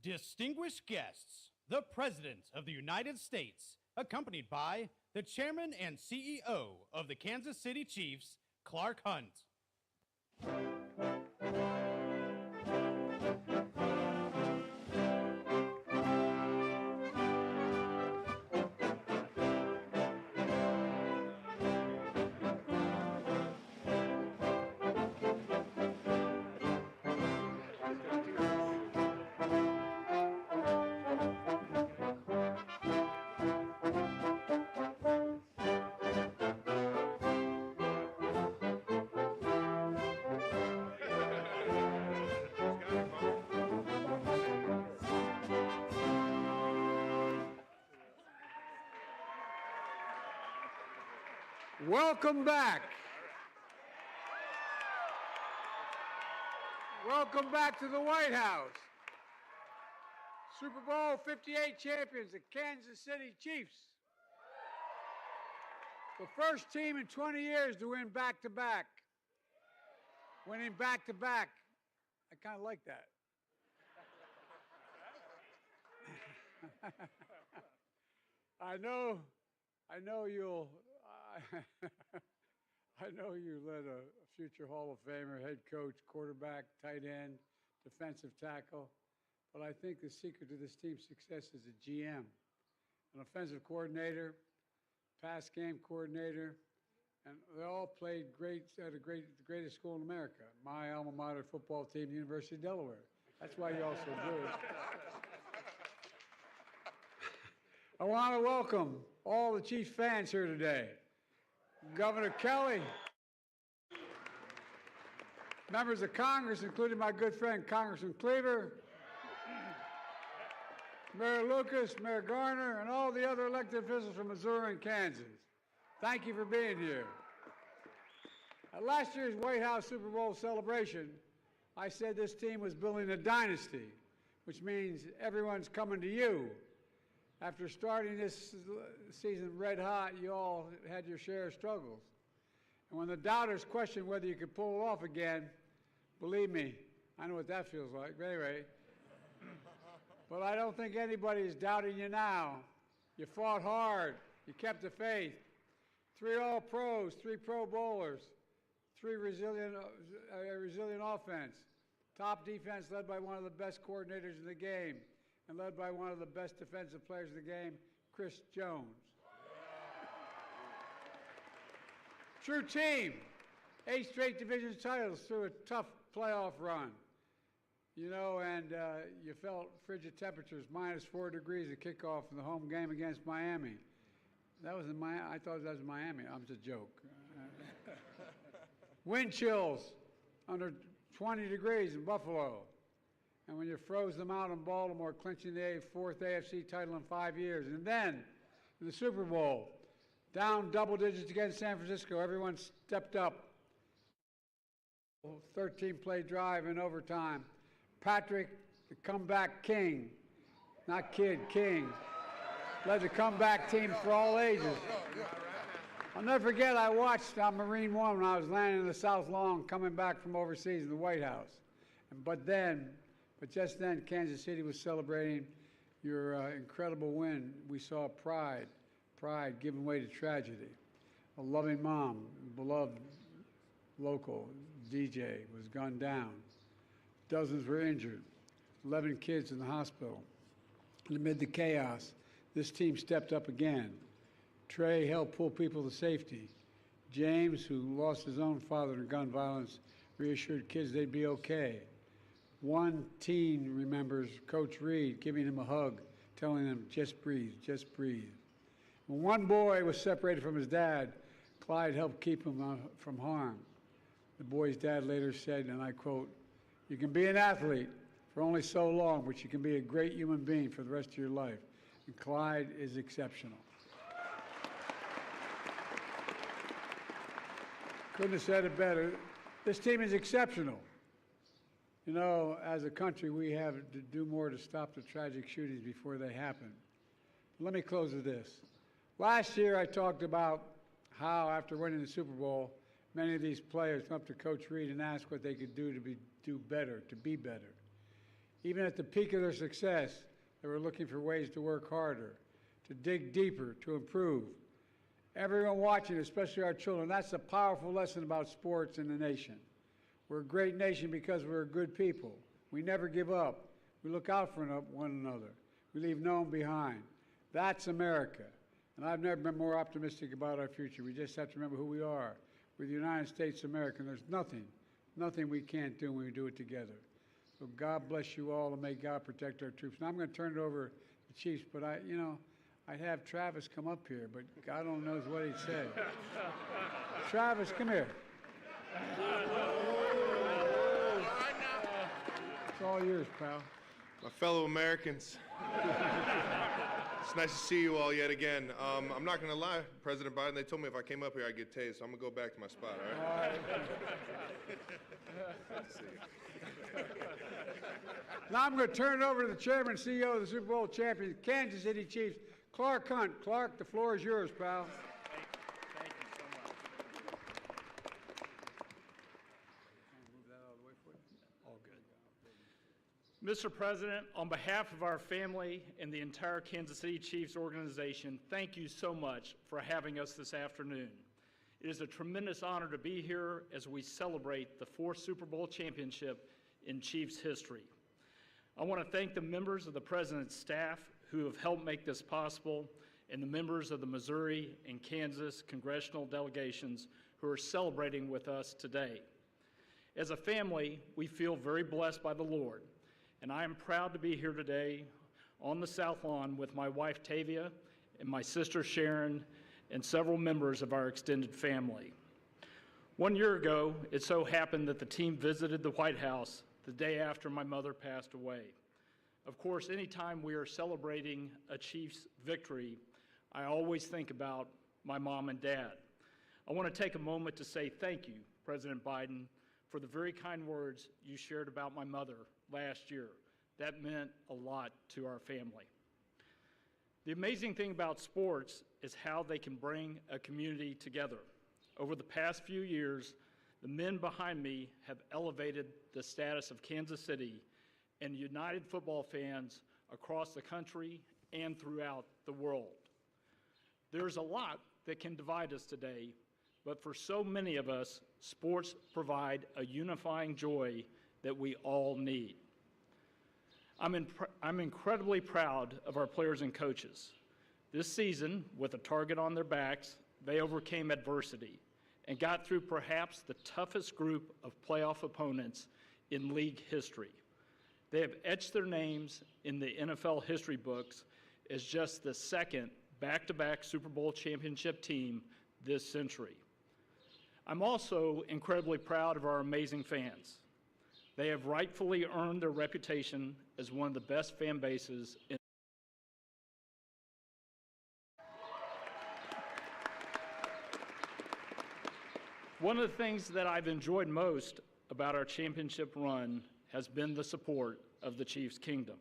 Distinguished guests, the President of the United States, accompanied by the Chairman and CEO of the Kansas City Chiefs, Clark Hunt. Welcome back. Welcome back to the White House. Super Bowl 58 champions, the Kansas City Chiefs. The first team in 20 years to win back-to-back. Winning back-to-back. I kind of like that. I know you'll. I know you led a future Hall of Famer, head coach, quarterback, tight end, defensive tackle. But I think the secret to this team's success is a GM, an offensive coordinator, pass game coordinator, and they all played great at the greatest school in America. My alma mater football team, the University of Delaware. That's why you also do it. I want to welcome all the Chiefs fans here today. Governor Kelce, members of Congress, including my good friend Congressman Cleaver, Mayor Lucas, Mayor Garner, and all the other elected officials from Missouri and Kansas. Thank you for being here. At last year's White House Super Bowl celebration, I said this team was building a dynasty, which means everyone's coming to you. After starting this season red hot, you all had your share of struggles. And when the doubters questioned whether you could pull it off again, believe me, I know what that feels like. But anyway, but I don't think anybody is doubting you now. You fought hard. You kept the faith. 3 All-Pros, 3 Pro Bowlers, 3 resilient offense, top defense led by one of the best coordinators in the game, and led by one of the best defensive players in the game, Chris Jones. True team, 8 straight division titles through a tough playoff run. You know, and you felt frigid temperatures, -4 degrees at kickoff in the home game against Miami. That was in Miami. I thought that was Miami. I'm just a joke. Wind chills under 20 degrees in Buffalo. And when you froze them out in Baltimore, clinching the 4th AFC title in 5 years. And then, in the Super Bowl, down double digits against San Francisco, everyone stepped up. 13-play drive in overtime. Patrick, the comeback king, not kid, king, led the comeback team for all ages. I'll never forget, I watched on Marine One when I was landing in the South Lawn coming back from overseas in the White House. But just then, Kansas City was celebrating your incredible win. We saw pride giving way to tragedy. A loving mom, beloved local DJ was gunned down. Dozens were injured. 11 kids in the hospital. And amid the chaos, this team stepped up again. Trey helped pull people to safety. James, who lost his own father to gun violence, reassured kids they'd be okay. One teen remembers Coach Reed giving him a hug, telling him, just breathe, just breathe. When one boy was separated from his dad, Clyde helped keep him from harm. The boy's dad later said, and I quote, "You can be an athlete for only so long, but you can be a great human being for the rest of your life." And Clyde is exceptional. Couldn't have said it better. This team is exceptional. You know, as a country, we have to do more to stop the tragic shootings before they happen. Let me close with this. Last year, I talked about how, after winning the Super Bowl, many of these players come up to Coach Reed and ask what they could do to do better, to be better. Even at the peak of their success, they were looking for ways to work harder, to dig deeper, to improve. Everyone watching, especially our children, that's a powerful lesson about sports in the nation. We're a great nation because we're good people. We never give up. We look out for one another. We leave no one behind. That's America. And I've never been more optimistic about our future. We just have to remember who we are. We're the United States of America, and there's nothing we can't do when we do it together. So God bless you all, and may God protect our troops. Now I'm going to turn it over to the Chiefs, but I'd have Travis come up here, but God only knows what he'd say. Travis, come here. It's all yours, pal. My fellow Americans, it's nice to see you all yet again. I'm not going to lie, President Biden, they told me if I came up here I'd get tased, so I'm going to go back to my spot, all right? Now I'm going to turn it over to the chairman and CEO of the Super Bowl champions, Kansas City Chiefs, Clark Hunt. Clark, the floor is yours, pal. Thank you so much. All good. Mr. President, on behalf of our family and the entire Kansas City Chiefs organization, thank you so much for having us this afternoon. It is a tremendous honor to be here as we celebrate the 4th Super Bowl championship in Chiefs history. I want to thank the members of the President's staff who have helped make this possible, and the members of the Missouri and Kansas congressional delegations who are celebrating with us today. As a family, we feel very blessed by the Lord, and I am proud to be here today on the South Lawn with my wife Tavia and my sister Sharon and several members of our extended family. 1 year ago, it so happened that the team visited the White House the day after my mother passed away. Of course, anytime we are celebrating a Chiefs victory, I always think about my mom and dad. I want to take a moment to say thank you, President Biden, for the very kind words you shared about my mother last year. That meant a lot to our family. The amazing thing about sports is how they can bring a community together. Over the past few years, the men behind me have elevated the status of Kansas City and united football fans across the country and throughout the world. There's a lot that can divide us today, but for so many of us, sports provide a unifying joy that we all need. I'm incredibly proud of our players and coaches. This season, with a target on their backs, they overcame adversity and got through perhaps the toughest group of playoff opponents in league history. They have etched their names in the NFL history books as just the second back-to-back Super Bowl championship team this century. I'm also incredibly proud of our amazing fans. They have rightfully earned their reputation as one of the best fan bases in One of the things that I've enjoyed most about our championship run has been the support of the Chiefs Kingdom.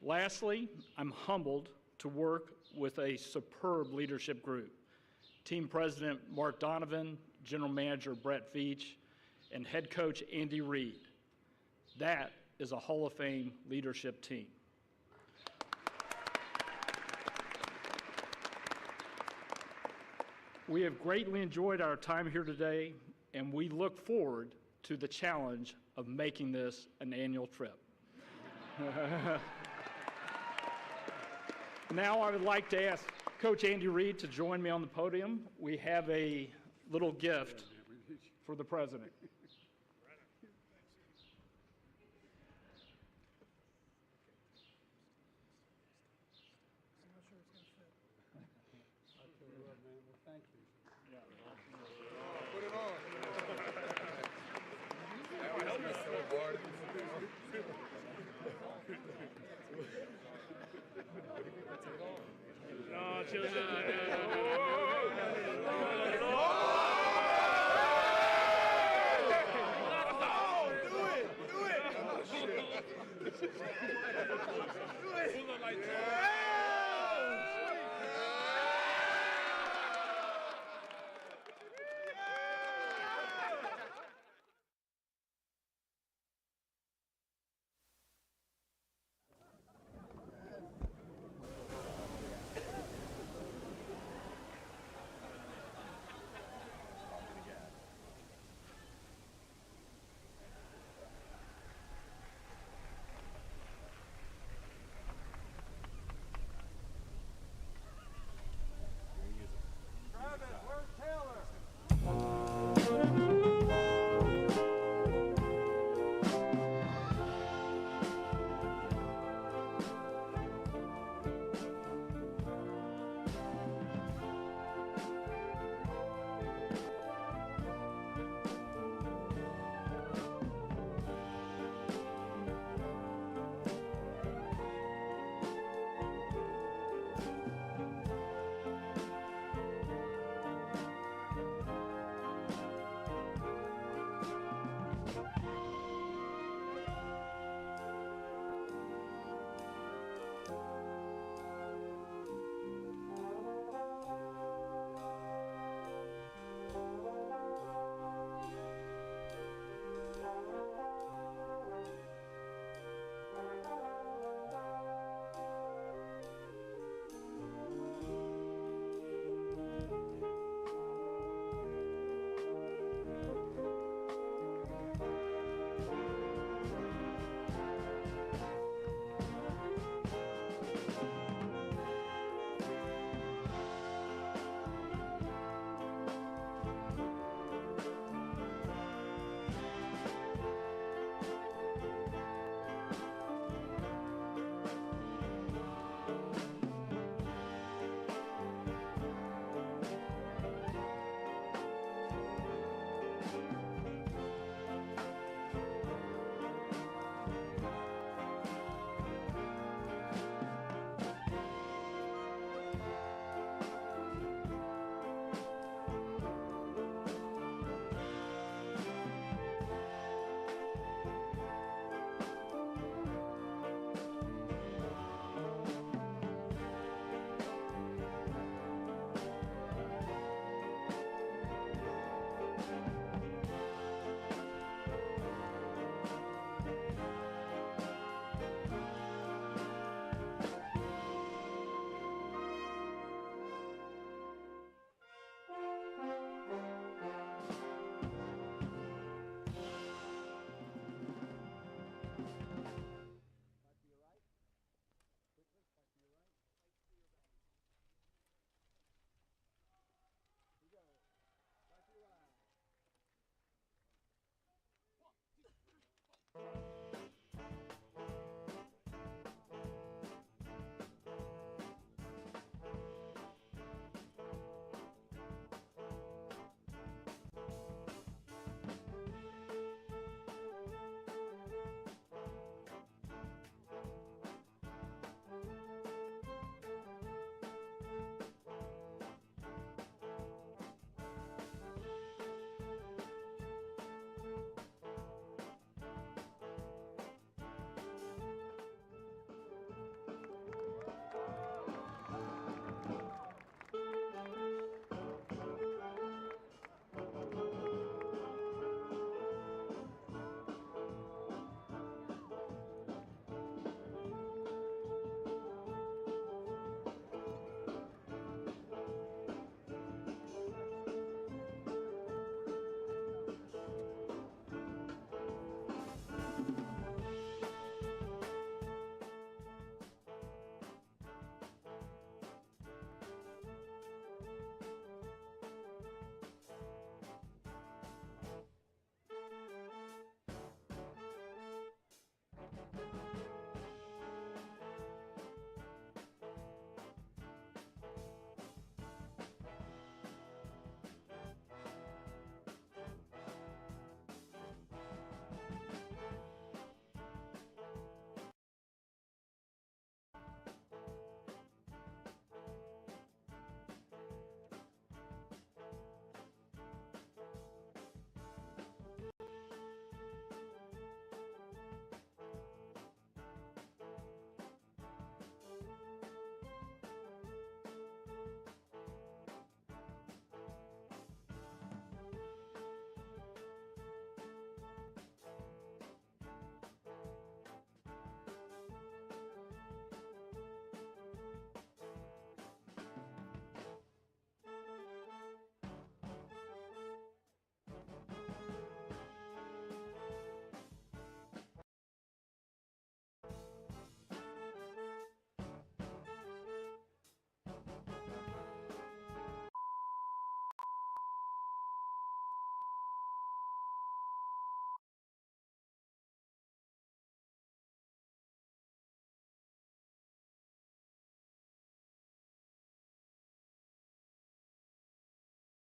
Lastly, I'm humbled to work with a superb leadership group. Team President Mark Donovan, General Manager Brett Veach, and Head Coach Andy Reid. That is a Hall of Fame leadership team. We have greatly enjoyed our time here today, and we look forward to the challenge of making this an annual trip. Now I would like to ask Coach Andy Reid to join me on the podium. We have a little gift for the President.